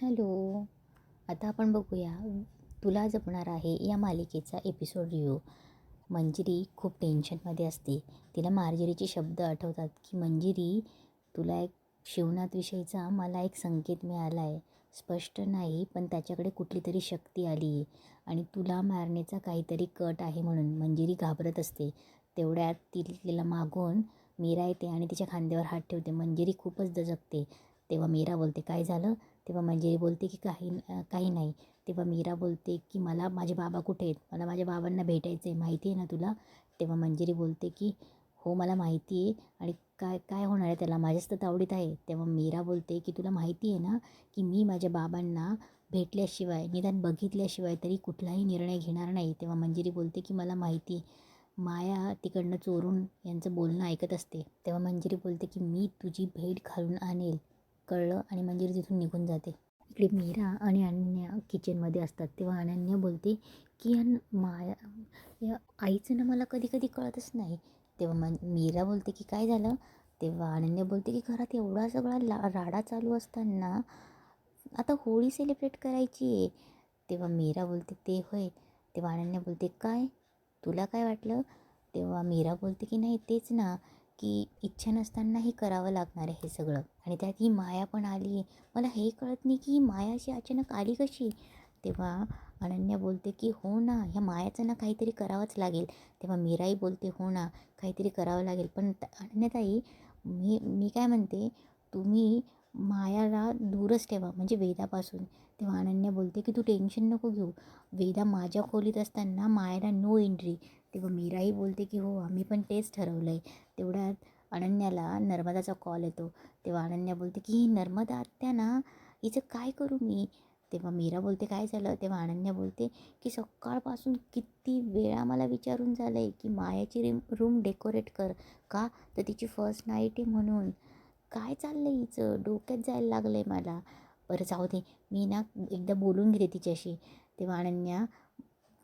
Hello. आता आपण बघूया तुला जपणार आहे या मालिकेचा एपिसोड रिव्ह्यू. मंजिरी खूप टेन्शनमध्ये असते. तिला मार्जरीचे शब्द आठवतात की मंजिरी, तुला एक शिवनाथविषयीचा मला एक संकेत मिळाला आहे. स्पष्ट नाही, पण त्याच्याकडे कुठली तरी शक्ती आली आहे आणि तुला मारण्याचा काहीतरी कट आहे म्हणून. मंजिरी घाबरत असते. तेवढ्यात तिला मागून मीरा येते आणि तिच्या खांद्यावर हात ठेवते. मंजिरी खूपच दचकते. तेव्हा मीरा बोलते, काय झालं? तेव्हा मंजिरी बोलते की काही नाही. तेव्हा मीरा बोलते की मला माझे बाबा कुठे आहेत? मला माझ्या बाबांना भेटायचं आहे, माहिती आहे ना तुला? तेव्हा मंजिरी बोलते की हो, मला माहिती आहे. आणि काय काय होणार आहे त्याला? माझ्याच तर तावडीत आहे. तेव्हा मीरा बोलते की तुला माहिती आहे ना की मी माझ्या बाबांना भेटल्याशिवाय, निदान बघितल्याशिवाय तरी कुठलाही निर्णय घेणार नाही. तेव्हा मंजिरी बोलते की मला माहिती. माया तिकडनं चोरून यांचं बोलणं ऐकत असते. तेव्हा मंजिरी बोलते की मी तुझी भेट घालून आणेल, कळलं? आणि मंजिरी तिथून निघून जाते. इकडे मीरा आणि अनन्या किचनमध्ये असतात. तेव्हा अनन्या बोलते की माया या आईचं ना मला कधी कधी कळतच नाही. तेव्हा मीरा बोलते की काय झालं? तेव्हा अनन्या बोलते की घरात एवढा सगळा राडा चालू असताना आता होळी सेलिब्रेट करायची आहे. तेव्हा मीरा बोलते ते होय. तेव्हा अनन्या बोलते काय, तुला काय वाटलं? तेव्हा मीरा बोलते की नाही, तेच ना, की इच्छा नसतानाही करावं लागणार आहे हे सगळं. आणि त्यात ही माया पण आली आहे. मला हे कळत नाही की ही माया अशी अचानक आली कशी? तेव्हा अनन्या बोलते की हो ना, ह्या मायाचं ना काहीतरी करावंच लागेल. तेव्हा मीराही बोलते हो ना, काहीतरी करावं लागेल. पण अनन्याताई, मी मी काय म्हणते, तुम्ही मायाला दूरच ठेवा, म्हणजे वेदापासून. तेव्हा अनन्या बोलते की तू टेन्शन नको घेऊ. वेदा माझ्या खोलीत असताना मायाला नो एंट्री. तेव्हा मीराही बोलते की हो, आम्ही पण तेच ठरवलं आहे. तेवढ्यात अनन्याला नर्मदाचा कॉल येतो. तेव्हा अनन्या बोलते की ही नर्मदा आत्या ना, हिचं काय करू मी? तेव्हा मीरा बोलते काय झालं? तेव्हा अनन्या बोलते की सकाळपासून किती वेळा मला विचारून झालं आहे की मायाची रूम डेकोरेट कर. का? तर तिची फर्स्ट नाईट आहे म्हणून. काय चाललं आहे हिचं? डोक्यात जायला लागलं आहे मला. बरं जाऊ दे, मी ना एकदा बोलून घेते तिच्याशी. तेव्हा अनन्या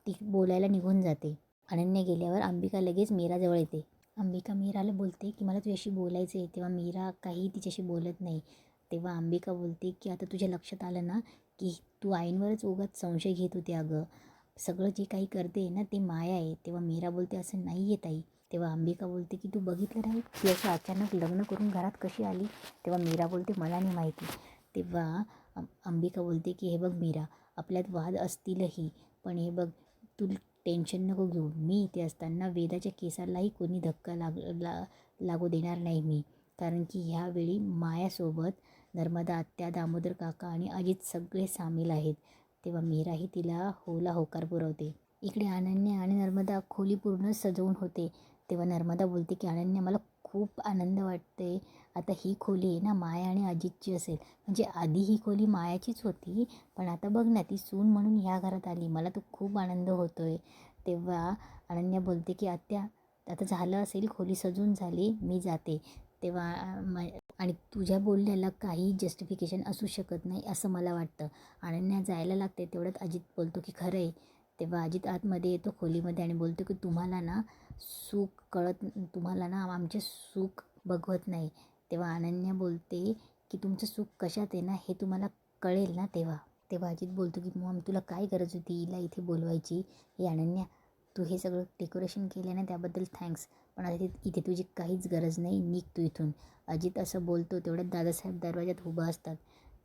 ती बोलायला निघून जाते. अनन्या गेल्यावर अंबिका लगेच मीराजवळ येते. अंबिका मीराला बोलते की मला तुझ्याशी बोलायचं आहे. तेव्हा मीरा काही तिच्याशी बोलत नाही. तेव्हा अंबिका बोलते की आता तुझ्या लक्षात आलं ना की तू आईंवरच उगाच संशय घेत होती अगं. सगळं जे काही करते ना ते माया आहे. तेव्हा मीरा बोलते असं नाही आहे ताई. तेव्हा अंबिका बोलते की तू बघितलं नाही ती असं अचानक लग्न करून घरात कशी आली? तेव्हा मीरा बोलते मला नाही माहिती. तेव्हा अंबिका बोलते की हे बघ मीरा, आपल्यात वाद असतीलही, पण हे बघ, तू टेन्शन नको घेऊ. मी इथे असताना वेदाच्या केसालाही कोणी धक्का लागू देणार नाही मी. कारण की ह्यावेळी मायासोबत नर्मदा आत्या, दामोदर काका आणि अजित सगळे सामील आहेत. तेव्हा मीराही तिला होला होकार पुरवते. इकडे अनन्या आणि नर्मदा खोली पूर्ण सजवून होते. तेव्हा नर्मदा बोलते की अनन्या, मला खूप आनंद वाटते. आता ही खोली आहे ना माया आणि अजितची असेल. म्हणजे आधी ही खोली मायाचीच होती, पण आता बघ ना, ती सून म्हणून ह्या घरात आली. मला तो खूप आनंद होतो आहे. तेव्हा अनन्या बोलते की आत्या, आता झालं असेल, खोली सजून झाली, मी जाते. तेव्हा आणि तुझ्या बोलण्याला काही जस्टिफिकेशन असू शकत नाही असं मला वाटतं. अनन्या जायला लागते. तेवढ्यात अजित बोलतो की खरं आहे. तेव्हा अजित आतमध्ये येतो खोलीमध्ये आणि बोलतो की तुम्हाला ना सुख कळत, तुम्हाला ना आमचे सुख बघवत नाही. तेव्हा अनन्या बोलते की तुमचं सुख कशात आहे ना हे तुम्हाला कळेल ना तेव्हा. तेव्हा अजित बोलतो की मॉम, तुला काय गरज होती हिला इथे बोलवायची? हे अनन्या, तू हे सगळं डेकोरेशन केलं ना त्याबद्दल थँक्स, पण आता इथे तुझी काहीच गरज नाही, निघ तू इथून. अजित असं बोलतो. तेवढ्यात दादासाहेब दरवाजात उभा असतात.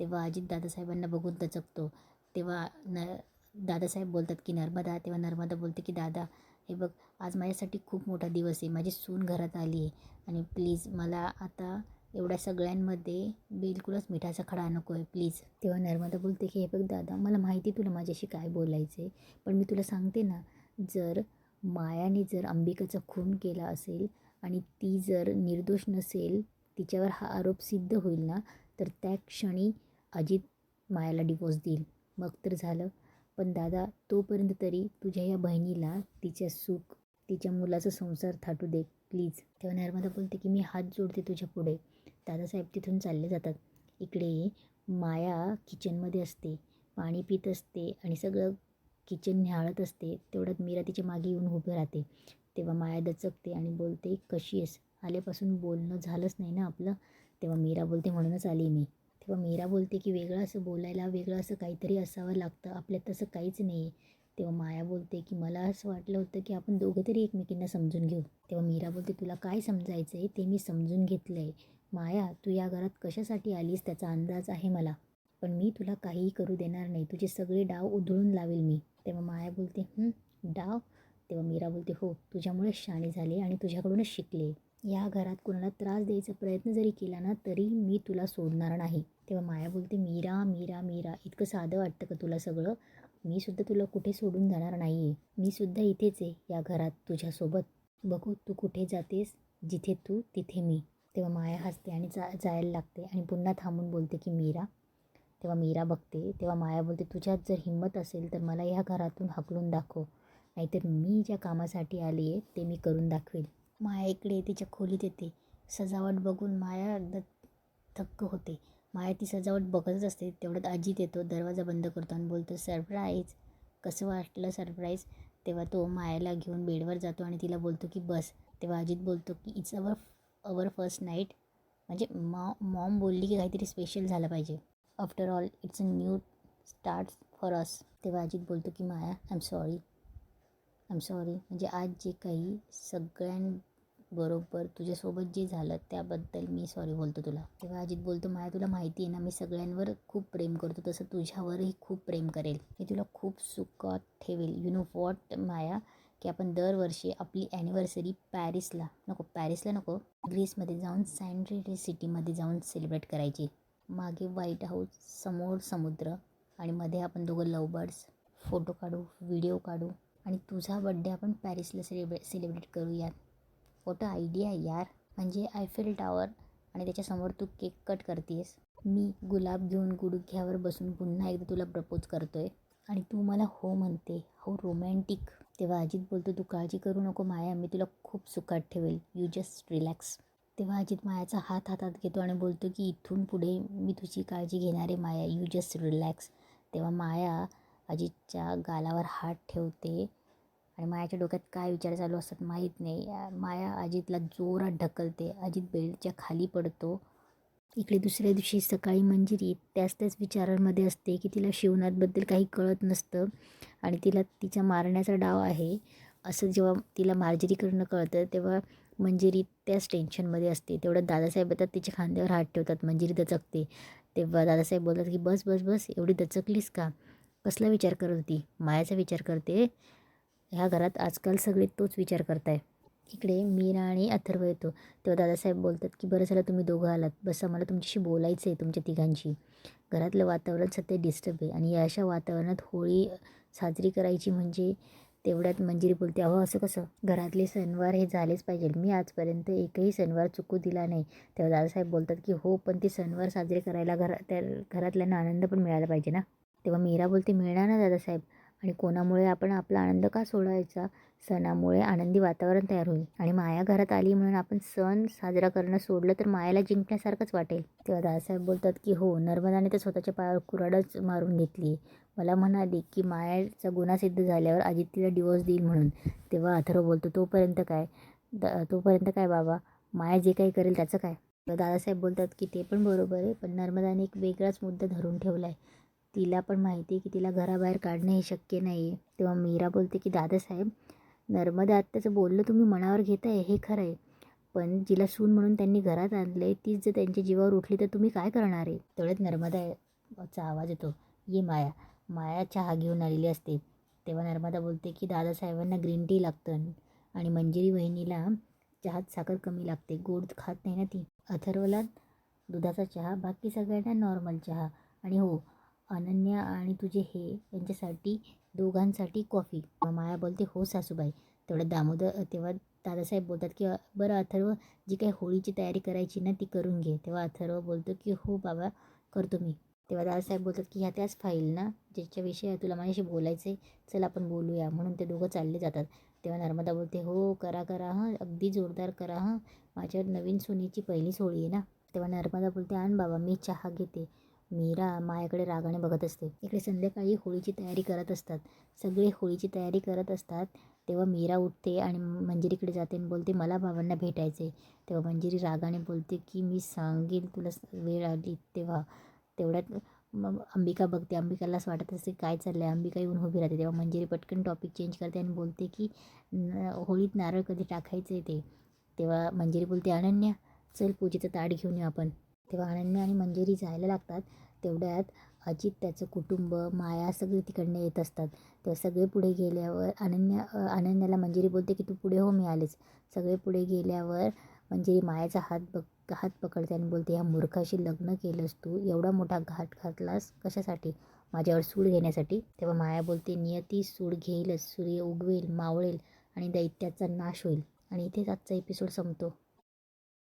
तेव्हा अजित दादासाहेबांना बघून दचकतो. तेव्हा दादासाहेब बोलतात की नर्मदा. तेव्हा नर्मदा बोलते की दादा, हे बघ, आज माझ्यासाठी खूप मोठा दिवस आहे. माझी सून घरात आली आहे आणि प्लीज मला आता एवढ्या सगळ्यांमध्ये बिलकुलच मिठाचा खडा नको आहे, प्लीज. तेव्हा नर्मदा बोलते की हे बघ दादा, मला माहिती तुला माझ्याशी काय बोलायचं आहे, पण मी तुला सांगते ना, जर मायाने जर अंबिकाचा खून केला असेल आणि ती जर निर्दोष नसेल, तिच्यावर हा आरोप सिद्ध होईल ना, तर त्या क्षणी अजित मायाला डिवोर्स देईल. मग तर झालं. पण दादा, तोपर्यंत तरी तुझ्या या बहिणीला तिच्या सुख, तिच्या मुलाचा संसार थाटू दे, प्लीज. तेव्हा नर्मदा बोलते की मी हात जोडते तुझ्या पुढे. दादासाहेब तिथून चालले जातात. इकडे माया किचनमध्ये असते, पाणी पित असते आणि सगळं किचन न्याहाळत असते. तेवढ्यात मीरा तिच्या मागे येऊन उभे राहते. तेव्हा माया दचकते आणि बोलते कशी आहेस? आल्यापासून बोलणं झालंच नाही ना आपलं. तेव्हा मीरा बोलते म्हणूनच आली मी. तेव्हा मीरा बोलते की वेगळं असं बोलायला वेगळं असं काहीतरी असावं लागतं, आपल्यात तसं काहीच नाही आहे. तेव्हा माया बोलते की मला असं वाटलं होतं की आपण दोघं तरी एकमेकींना समजून घेऊ. तेव्हा मीरा बोलते तुला काय समजायचं आहे ते मी समजून घेतलं आहे. माया, तू या घरात कशासाठी आलीस त्याचा अंदाज आहे मला, पण मी तुला काहीही करू देणार नाही. तुझे सगळे डाव उधळून लावेल मी. तेव्हा माया बोलते डाव? तेव्हा मीरा बोलते हो, तुझ्यामुळेच शहाणी झाले आणि तुझ्याकडूनच शिकले. या घरात कोणाला त्रास द्यायचा प्रयत्न जरी केला ना तरी मी तुला सोडणार नाही. तेव्हा माया बोलते मीरा मीरा मीरा, इतकं साधं वाटतं का तुला सगळं? मी सुद्धा तुला कुठे सोडून जाणार नाही आहे. मी सुद्धा इथेच आहे या घरात तुझ्यासोबत. बघू तू कुठे जातेस, जिथे तू तिथे मी. तेव्हा माया हसते आणि जायला लागते आणि पुन्हा थांबून बोलते की मीरा. तेव्हा मीरा बघते. तेव्हा माया बोलते तुझ्यात जर हिंमत असेल तर मला ह्या घरातून हाकलून दाखव, नाहीतर मी ज्या कामासाठी आली आहे ते मी करून दाखवेल. माया इकडे तिच्या खोलीत येते. सजावट बघून माया थक्क होते. माया ती सजावट बघतच असते. तेवढ्यात अजित येतो, दरवाजा बंद करतो आणि बोलतो सरप्राईज. कसं वाटलं सरप्राईज? तेव्हा तो मायाला घेऊन बेडवर जातो आणि तिला बोलतो की बस. तेव्हा अजित बोलतो की इट्स अवर फर्स्ट नाईट, म्हणजे मॉम बोलली की काहीतरी स्पेशल झालं पाहिजे. After all it's a new start for us. तेव्हा अजित बोलतो की माया आय एम सॉरी, म्हणजे आज जे काही सगळ्यांबरोबर तुझ्यासोबत जे झालं त्याबद्दल मी सॉरी बोलतो तुला. तेव्हा अजित बोलतो माया तुला माहिती आहे ना मी सगळ्यांवर खूप प्रेम करतो, तसं तुझ्यावरही खूप प्रेम करेल. मी तुला खूप सुखात ठेवेल. यू नो वॉट माया, की आपण दरवर्षी आपली ॲनिव्हर्सरी पॅरिसला नको ग्रीसमध्ये जाऊन सँड सिटीमध्ये जाऊन सेलिब्रेट करायची. मागे व्हाईट हाऊस, समोर समुद्र आणि मध्ये आपण दोघं लव्ह बर्ड्स फोटो काढू, व्हिडिओ काढू आणि तुझा बड्डे आपण पॅरिसला सेलिब्रेट करूयात. फोटो आयडिया यार. म्हणजे आयफेल टॉवर आणि त्याच्यासमोर तू केक कट करतेस, मी गुलाब घेऊन गुडघ्यावर बसून पुन्हा एकदा तुला प्रपोज करतोय आणि तू मला हो म्हणते. हो रोमॅन्टिक. तेव्हा अजित बोलतो तू काळजी करू नको माया, मी तुला खूप सुखात ठेवेल. You just relax. तेव्हा अजित मायाचा हात हातात घेतो आणि बोलतो की इथून पुढे मी तुझी काळजी घेणार आहे माया, यू जस्ट रिलॅक्स. तेव्हा माया अजितच्या गालावर हात ठेवते आणि मायाच्या डोक्यात काय विचार चालू असतात माहीत नाही. माया अजितला जोरात ढकलते. अजित बेडच्या खाली पडतो. इकडे दुसऱ्या दिवशी सकाळी मंजिरी त्याच विचारांमध्ये असते की तिला शिवनाथबद्दल काही कळत नसतं आणि तिला तिचा मारण्याचा डाव आहे असं जेव्हा तिला मार्जरीकडनं कळतं तेव्हा मंजिरी त्याच टेन्शनमध्ये असते. तेवढ्यात दादासाहेब येतात, तिच्या खांद्यावर हात ठेवतात. मंजिरी दचकते. तेव्हा दादासाहेब बोलतात की बस बस बस, एवढी दचकलीस का? कसला विचार करत होती? मायाचा विचार करते. ह्या घरात आजकाल सगळे तोच विचार करताय. इकडे मीरा आणि अथर्व येतो. तेव्हा दादासाहेब बोलतात की बरं झालं तुम्ही दोघं आलात, बसा मला तुमच्याशी बोलायचं आहे तुमच्या तिघांशी. घरातलं वातावरण सध्या डिस्टर्ब आहे आणि या अशा वातावरणात होळी साजरी करायची म्हणजे. तेवढ्यात मंजिरी बोलते अहो असं कसं, घरातले सणवार हे झालेच पाहिजे, मी आजपर्यंत एकही सणवार चुकू दिला नाही. तेव्हा दादासाहेब बोलतात की हो पण ते सणवार साजरे करायला त्या घरातल्यांना आनंद पण मिळाला पाहिजे ना. तेव्हा मीरा बोलते मिळणार ना दादासाहेब, आणि कोणामुळे आपण आपला आनंद का सोडायचा? सणामुळे आनंदी वातावरण तयार होईल आणि माया घरात आली म्हणून आपण सण साजरा करणं सोडलं तर मायाला जिंकण्यासारखंच वाटेल. तेव्हा दादासाहेब बोलतात की हो, नर्मदाने तर स्वतःच्या पायावर कुऱ्हाडच मारून घेतली. मला म्हणाली की मायाचा गुन्हा सिद्ध झाल्यावर अजित तिला डिवोर्स देईल म्हणून. तेव्हा अथर्व बोलतो तोपर्यंत काय बाबा, माया जे काही करेल त्याचं काय? तेव्हा दादासाहेब बोलतात की ते पण बरोबर आहे, पण नर्मदाने एक वेगळाच मुद्दा धरून ठेवला आहे. तिला पण माहिती आहे की तिला घराबाहेर काढणं हे शक्य नाही आहे. तेव्हा मीरा बोलते की दादासाहेब, नर्मदा आत्याचं बोलणं तुम्ही मनावर घेताय हे खरं आहे, पण जिला सून म्हणून त्यांनी घरात आणलं आहे तीच जर त्यांच्या जीवावर उठली तर तुम्ही काय करणार आहे? तेवढ्यात नर्मदाचा आवाज येतो, ये माया. माया चहा घेऊन आलेली असते. तेव्हा नर्मदा बोलते की दादासाहेबांना ग्रीन टी लागतं आणि मंजिरी वहिनीला चहात साखर कमी लागते, गोड खात नाही ना ती. अथर्वला दुधाचा चहा, बाकी सगळ्यांना नॉर्मल चहा. आणि हो, अनन्या आणि तुझे हे यांच्यासाठी दोघांसाठी कॉफी. माया बोलते हो सासूबाई. तेव्हा दादासाहेब बोलतात की बरं अथर्व, जी काही होळीची तयारी करायची ना ती करून घे. तेव्हा अथर्व बोलतो की हो बाबा करतो मी. तेव्हा दादासाहेब बोलतात की ह्या त्याच फाईल ना ज्याच्याविषयी तुला माझ्याशी बोलायचं आहे, चल आपण बोलूया. म्हणून ते दोघं चालले जातात. तेव्हा नर्मदा बोलते हो करा हां, अगदी जोरदार करा हां, माझ्या नवीन सुनीची पहिलीच होळी आहे ना. तेव्हा नर्मदा बोलते आण बाबा मी चहा घेते. मीरा मायाकडे रागाने बघत असते. इकडे संध्याकाळी होळीची तयारी करत असतात. सगळे होळीची तयारी करत असतात. तेव्हा मीरा उठते आणि मंजिरीकडे जाते आणि बोलते मला बाबांना भेटायचे. तेव्हा मंजिरी रागाने बोलते की मी सांगेल तुला वेळ आली तेव्हा. तेवढ्यात मग अंबिका बघते. अंबिकालाच वाटत असते काय चाललं आहे. अंबिका येऊन उभी राहते. तेव्हा मंजिरी पटकन टॉपिक चेंज करते आणि बोलते की होळीत नारळ कधी टाकायचं आहे ते. तेव्हा मंजिरी बोलते, अनन्या चल पूजेचं ताट घेऊन येऊ आपण. तेव्हा अनन्या आणि मंजिरी जायला लागतात. तेवढ्यात अजित, त्याचं कुटुंब, माया सगळे तिकडनं येत असतात. तेव्हा सगळे पुढे गेल्यावर अनन्याला मंजिरी बोलते की तू पुढे हो, मी आलेच. सगळे पुढे गेल्यावर मंजिरी मायाचा हात पकडते आणि बोलते, ह्या मूर्खाशी लग्न केलंस तू, एवढा मोठा घाट घातलास कशासाठी? माझ्यावर सूड घेण्यासाठी. तेव्हा माया बोलते, नियती सूड घेईलच, सूर्य उगवेल, मावळेल आणि दैत्याचा नाश होईल. आणि इथेच आजचा एपिसोड संपतो.